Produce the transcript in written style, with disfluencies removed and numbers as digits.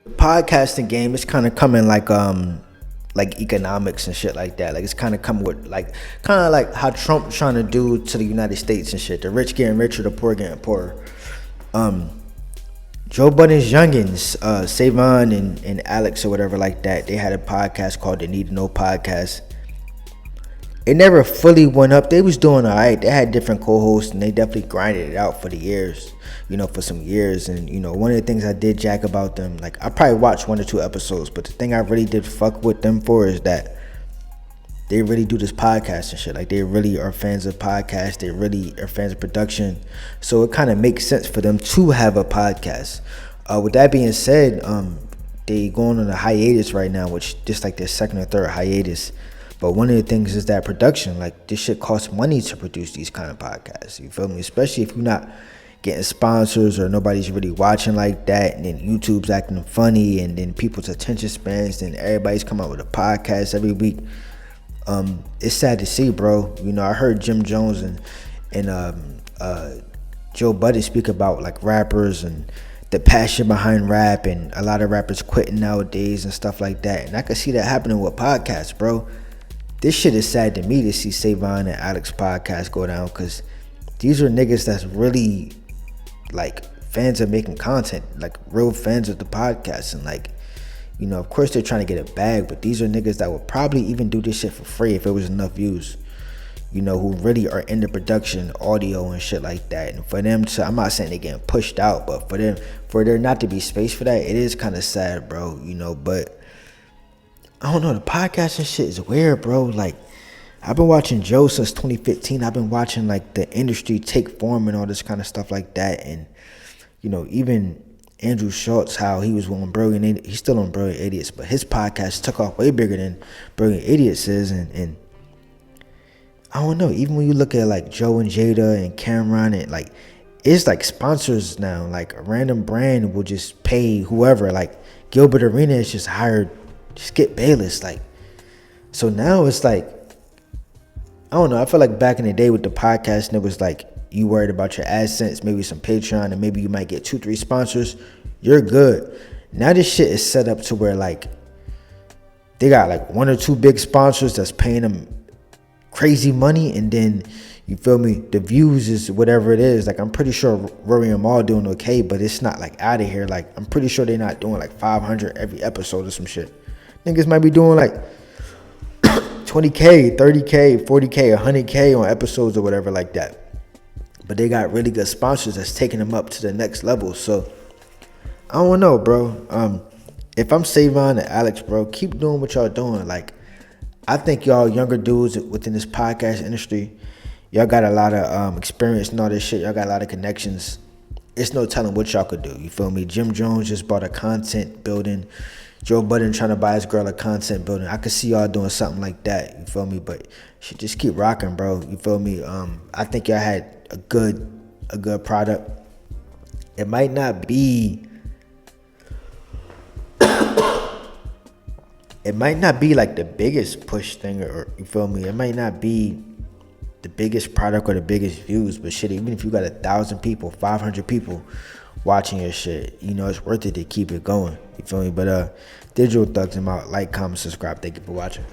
Podcasting game is kind of coming like economics and shit like that. Like it's kind of coming with kind of like how Trump trying to do to the United States and shit. The rich getting richer, the poor getting poorer. Joe Budden's youngins, Savon and Alex or whatever like that, they had a podcast called the Need to Know Podcast. It never fully went up. They was doing all right. They had different co-hosts, and they definitely grinded it out for the years, for some years. And, one of the things I did jack about them, like, I probably watched 1 or 2 episodes, but the thing I really did fuck with them for is that they really do this podcast and shit. Like, they really are fans of podcasts. They really are fans of production. So it kind of makes sense for them to have a podcast. With that being said, they going on a hiatus right now, which just like their second or third hiatus. But one of the things is that production, like this shit costs money to produce these kind of podcasts. You feel me? Especially if you're not getting sponsors or nobody's really watching like that, and then YouTube's acting funny, and then people's attention spans, and everybody's coming out with a podcast every week. It's sad to see, bro. I heard Jim Jones and Joe Budden speak about like rappers and the passion behind rap, and a lot of rappers quitting nowadays and stuff like that. And I could see that happening with podcasts, bro. This shit is sad to me to see Savon and Alex podcast go down, because these are niggas that's really like fans of making content, like real fans of the podcast. And like, of course they're trying to get a bag, but these are niggas that would probably even do this shit for free if it was enough views, who really are into production, audio and shit like that. And for them to, I'm not saying they're getting pushed out, but for there not to be space for that, it is kind of sad, bro, but I don't know, the podcasting shit is weird, bro. Like, I've been watching Joe since 2015. I've been watching like the industry take form and all this kind of stuff like that. And even Andrew Schultz, how he was on Brilliant, he's still on Brilliant Idiots, but his podcast took off way bigger than Brilliant Idiots is. And I don't know, even when you look at like Joe and Jada and Cameron, and like it's like sponsors now. Like a random brand will just pay whoever. Like Gilbert Arenas just hired Skip Bayless. Like, so now it's like, I don't know, I feel like back in the day with the podcast, and it was like you worried about your AdSense, maybe some Patreon, and maybe you might get 2-3 sponsors, you're good. Now this shit is set up to where like they got like 1 or 2 big sponsors that's paying them crazy money, and then you feel me, the views is whatever it is. Like, I'm pretty sure Rory and Maul doing okay, but it's not like out of here. Like, I'm pretty sure they're not doing like 500 every episode or some shit. Niggas might be doing like 20K, 30K, 40K, 100K on episodes or whatever like that. But they got really good sponsors that's taking them up to the next level. So, I don't know, bro. If I'm Savon and Alex, bro, keep doing what y'all doing. Like, I think y'all younger dudes within this podcast industry, y'all got a lot of experience and all this shit. Y'all got a lot of connections. It's no telling what y'all could do. You feel me? Jim Jones just bought a content building. Joe Budden trying to buy his girl a content building. I could see y'all doing something like that. You feel me? But should just keep rocking, bro. You feel me? I think y'all had a good product. It might not be like the biggest push thing, or you feel me? It might not be the biggest product or the biggest views, but shit, even if you got 1,000 people, 500 people watching your shit, it's worth it to keep it going. You feel me? But Digital Thugs, I'm out. Like, comment, subscribe. Thank you for watching.